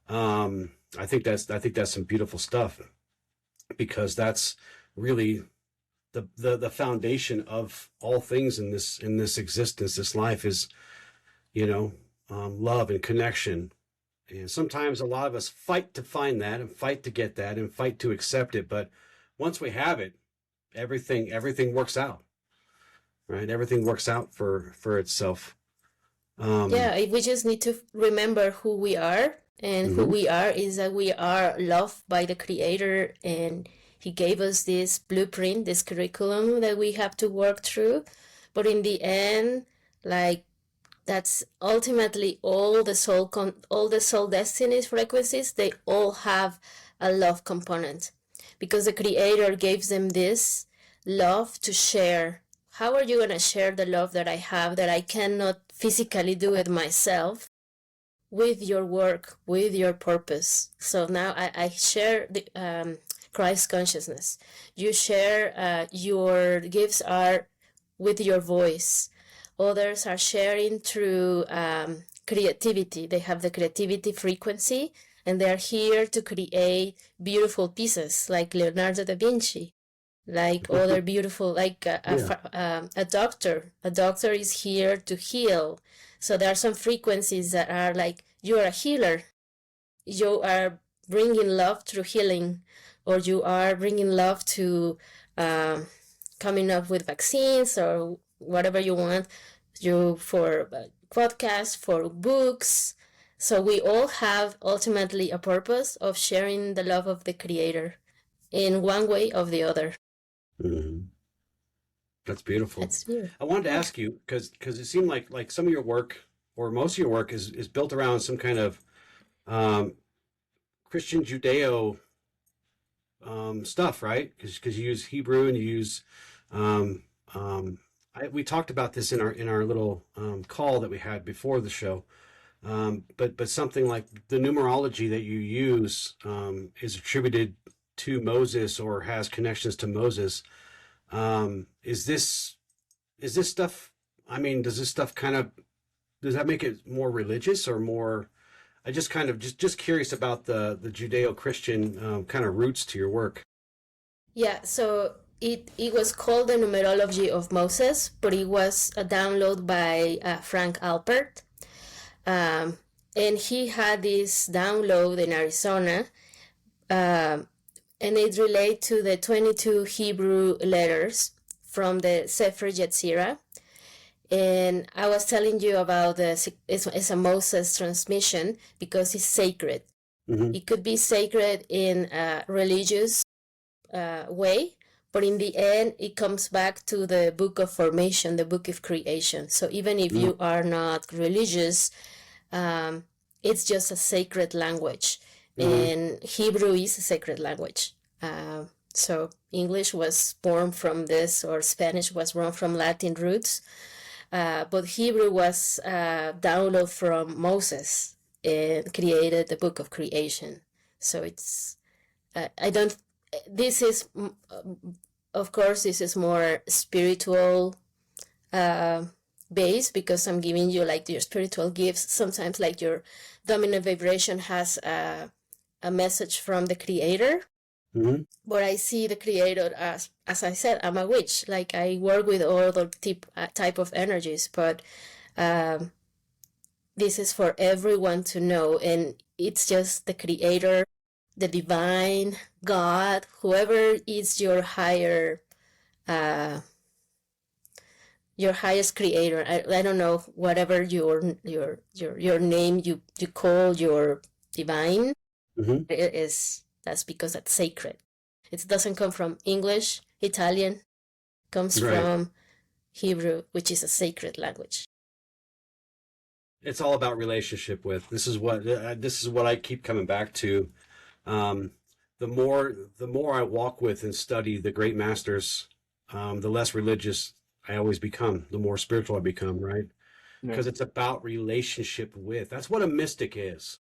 I think that's some beautiful stuff, because that's really the foundation of all things in this existence. This life is, love and connection. And sometimes a lot of us fight to find that, and fight to get that, and fight to accept it. But once we have it, everything works out, right? Everything works out for itself. We just need to remember who we are, and who we are is that we are loved by the Creator, and He gave us this blueprint, this curriculum that we have to work through. But in the end, like, that's ultimately all the soul destinies frequencies, they all have a love component, because the Creator gives them this love to share. How are you going to share the love that I have, that I cannot physically do it myself, with your work, with your purpose? So now I share Christ consciousness. You share, your gifts are with your voice. Others are sharing through creativity. They have the creativity frequency, and they're here to create beautiful pieces like Leonardo da Vinci, like other beautiful, like a doctor. A doctor is here to heal. So there are some frequencies that are like, you are a healer. You are bringing love through healing, or you are bringing love to coming up with vaccines or whatever you want, you for podcasts, for books. So we all have ultimately a purpose of sharing the love of the Creator in one way or the other. Mm-hmm. That's beautiful. That's beautiful. I wanted to ask you, because it seemed like some of your work, or most of your work, is built around some kind of Christian Judeo stuff, right? Because you use Hebrew and you use we talked about this in our little call that we had before the show. But something like the numerology that you use is attributed to Moses or has connections to Moses. Is this stuff? I mean, does this stuff does that make it more religious or more? I just kind of just curious about the Judeo-Christian kind of roots to your work. Yeah, so it was called the Numerology of Moses, but it was a download by Frank Alpert. And he had this download in Arizona, and it relates to the 22 Hebrew letters from the Sefer Yetzirah. And I was telling you about it's a Moses transmission because it's sacred. Mm-hmm. It could be sacred in a religious way, but in the end, it comes back to the book of formation, the book of creation. So even if you are not religious, it's just a sacred language. And Hebrew is a sacred language. So English was born from this, or Spanish was born from Latin roots. But Hebrew was downloaded from Moses and created the book of creation. So it's, this is, of course, this is more spiritual base, because I'm giving you like your spiritual gifts. Sometimes like your dominant vibration has a message from the Creator. Mm-hmm. But I see the Creator as I said, I'm a witch. Like I work with all the type of energies, but this is for everyone to know, and it's just the Creator, the divine God, whoever is your higher, your highest creator. I don't know, whatever your name you call your divine. Mm-hmm. It is. That's because that's sacred. It doesn't come from English, Italian. It comes from Hebrew, which is a sacred language. It's all about relationship with. This is what I keep coming back to. The more I walk with and study the great masters, the less religious I always become, the more spiritual I become, right? Because it's about relationship with. That's what a mystic is.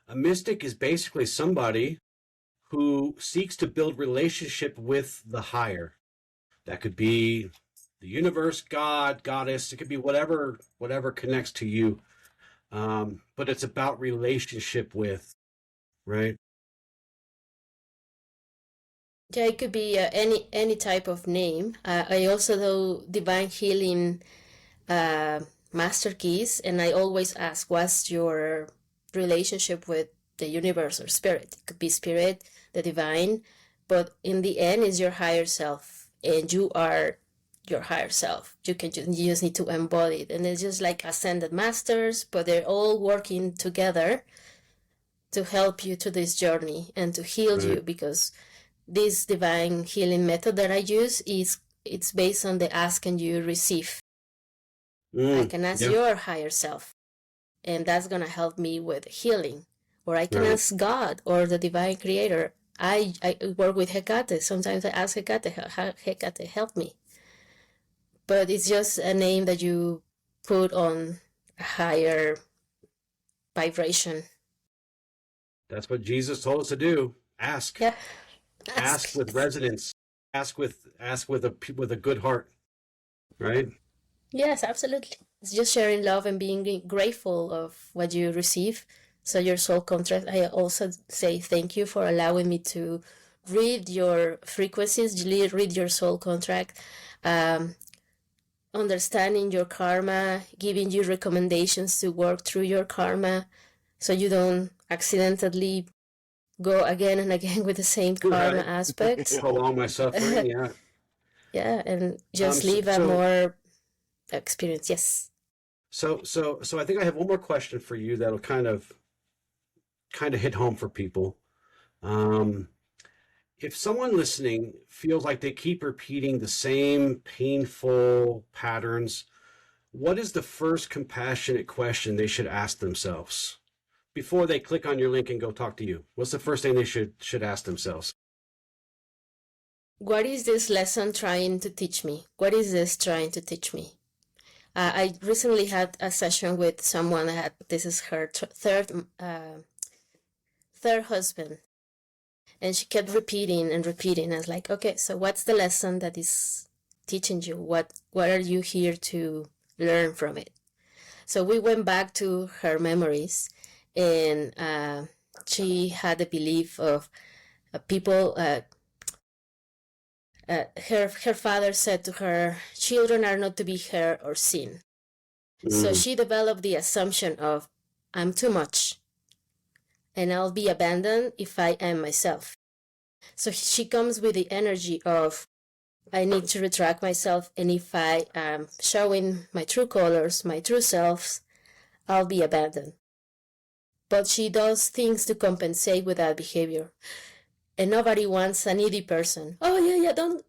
A mystic is basically somebody who seeks to build relationship with the higher. That could be the universe, God, goddess. It could be whatever connects to you. But it's about relationship with, right? Yeah, it could be any type of name. I also do divine healing master keys, and I always ask, what's your relationship with the universe or spirit? It could be spirit, the divine, but in the end is your higher self, and you are your higher self. You just need to embody it, and it's just like ascended masters, but they're all working together to help you to this journey and to heal you, because this divine healing method that I use it's based on the ask and you receive. I can ask your higher self, and that's gonna help me with healing. Or I can ask God or the divine creator. I work with Hecate. Sometimes I ask Hecate, help me. But it's just a name that you put on a higher vibration. That's what Jesus told us to do. Ask. Yeah. Ask with resonance. Ask with a good heart, right? Yes, absolutely. It's just sharing love and being grateful of what you receive. So your soul contract, I also say thank you for allowing me to read your frequencies, read your soul contract, um, understanding your karma, giving you recommendations to work through your karma so you don't accidentally go again and again with the same karma Right. aspects. Prolong my suffering. Yeah. Yeah, and just live a So more experience. Yes. so I think I have one more question for you that'll kind of hit home for people. Um, if someone listening feels like they keep repeating the same painful patterns, what is the first compassionate question they should ask themselves before they click on your link and go talk to you? What's the first thing they should ask themselves? What is this lesson trying to teach me? What is this trying to teach me? I recently had a session with someone that this is her third husband, and she kept repeating and repeating. I was like, okay, so what's the lesson that is teaching you? What are you here to learn from it? So we went back to her memories, and she had the belief of people. Her father said to her, children are not to be heard or seen. So she developed the assumption of, I'm too much, and I'll be abandoned if I am myself. So she comes with the energy of, I need to retract myself, and if I am showing my true colors, my true selves, I'll be abandoned. But she does things to compensate with that behavior. And nobody wants a needy person. Oh yeah, don't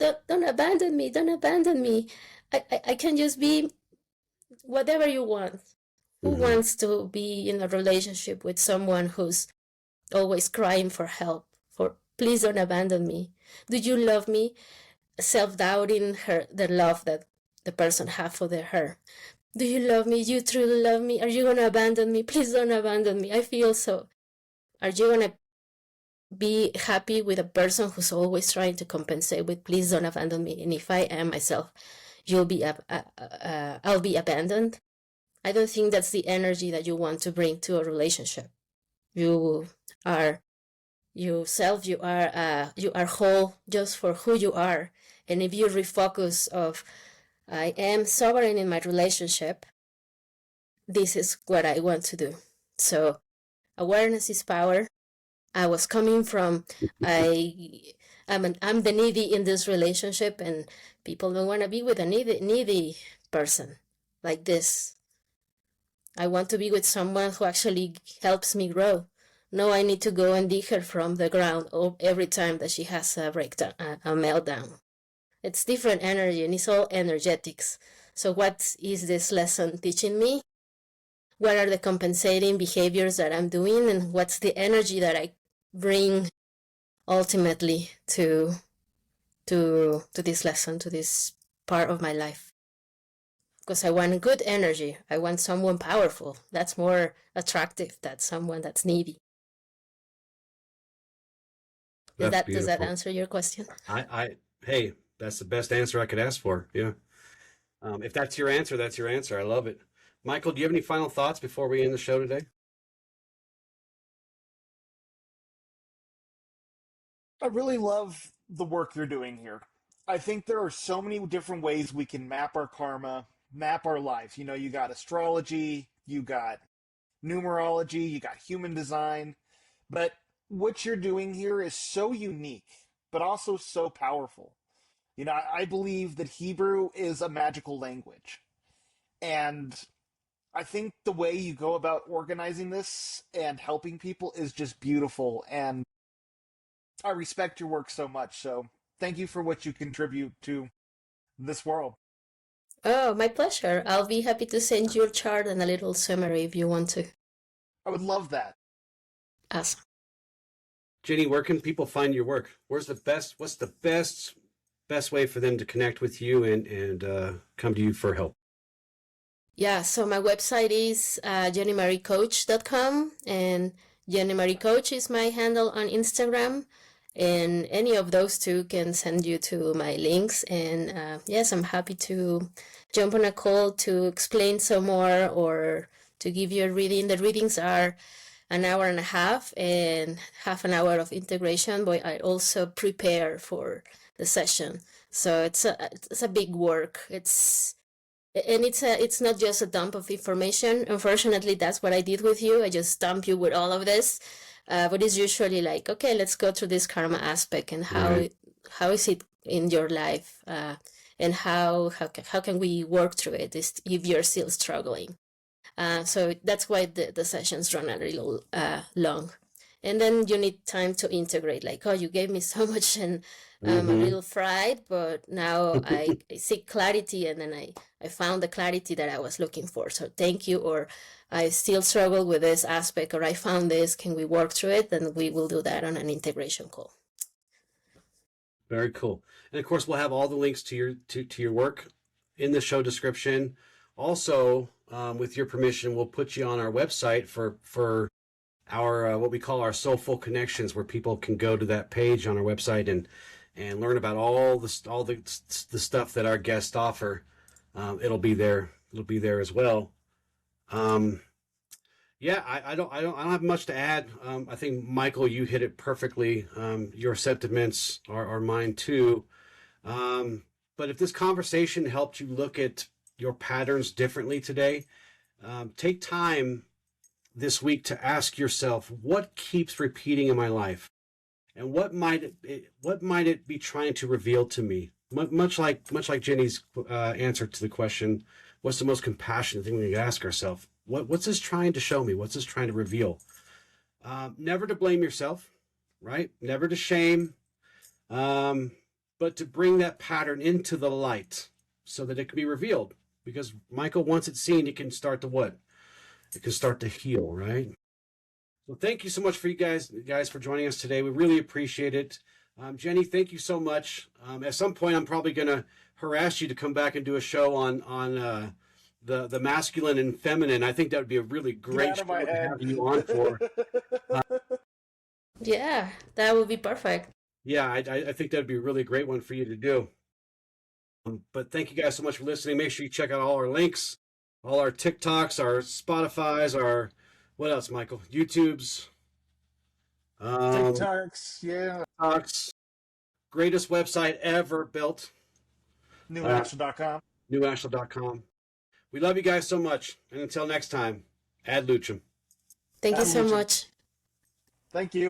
abandon me, don't abandon me. I can just be whatever you want. Who wants to be in a relationship with someone who's always crying for help? For please don't abandon me. Do you love me? Self-doubting the love that the person have for her. Do you love me? You truly love me? Are you gonna abandon me? Please don't abandon me. I feel so. Are you gonna be happy with a person who's always trying to compensate with please don't abandon me, and if I am myself, I'll be abandoned? I don't think that's the energy that you want to bring to a relationship. You are yourself. You are whole just for who you are. And if you refocus of I am sovereign in my relationship, this is what I want to do. So awareness is power. I was coming from I'm the needy in this relationship, and people don't want to be with a needy person like this. I want to be with someone who actually helps me grow. No, I need to go and dig her from the ground every time that she has a breakdown, a meltdown. It's different energy, and it's all energetics. So what is this lesson teaching me? What are the compensating behaviors that I'm doing, and what's the energy that I bring ultimately to this lesson, to this part of my life? Because I want good energy. I want someone powerful. That's more attractive than someone that's needy. Does that answer your question? Hey, that's the best answer I could ask for. Yeah. If that's your answer, that's your answer. I love it. Michael, do you have any final thoughts before we end the show today? I really love the work you're doing here. I think there are so many different ways we can map our karma, map our lives. You know, you got astrology, you got numerology, you got human design, but what you're doing here is so unique, but also so powerful. You know, I believe that Hebrew is a magical language. And I think the way you go about organizing this and helping people is just beautiful. And I respect your work so much. So thank you for what you contribute to this world. Oh, my pleasure. I'll be happy to send you a chart and a little summary if you want to. I would love that. Awesome. Jenny, where can people find your work? What's the best way for them to connect with you and come to you for help? Yeah, so my website is jennymariecoach.com, and Jenny Marie Coach is my handle on Instagram. And any of those two can send you to my links. And yes, I'm happy to jump on a call to explain some more or to give you a reading. The readings are an hour and a half and half an hour of integration, but I also prepare for the session. So it's a big work. It's not just a dump of information. Unfortunately, that's what I did with you. I just dump you with all of this. But it's usually like, okay, let's go through this karma aspect and how is it in your life, and how can we work through it if you're still struggling. So that's why the sessions run a little long. And then you need time to integrate, like, oh, you gave me so much and I'm a little fried, but now I seek clarity, and then I found the clarity that I was looking for. So thank you, or I still struggle with this aspect, or I found this, can we work through it? Then we will do that on an integration call. Very cool. And of course, we'll have all the links to your work in the show description. Also, with your permission, we'll put you on our website for our what we call our Soulful Connections, where people can go to that page on our website and learn about all the stuff that our guests offer. It'll be there as well. Yeah, I don't have much to add. I think, Michael, you hit it perfectly. Your sentiments are mine too. But if this conversation helped you look at your patterns differently today, take time this week to ask yourself, what keeps repeating in my life, and what might it be trying to reveal to me? Much like Jenny's answer to the question, what's the most compassionate thing we can ask ourselves? What's this trying to show me? What's this trying to reveal? Never to blame yourself, right? Never to shame, but to bring that pattern into the light so that it can be revealed. Because, Michael, once it's seen, it can start to what? It can start to heal, right? So thank you so much for you guys for joining us today. We really appreciate it. Jenny, thank you so much. At some point, I'm probably going to harass you to come back and do a show on the masculine and feminine. I think that would be a really great show to have you on for. Yeah, that would be perfect. Yeah, I think that would be a really great one for you to do. But thank you guys so much for listening. Make sure you check out all our links, all our TikToks, our Spotifys, our, what else, Michael? YouTubes. TikToks, yeah. TikToks. Greatest website ever built. NewAshla.com. NewAshla.com. We love you guys so much. And until next time, ad lucem. Thank you so much. Thank you.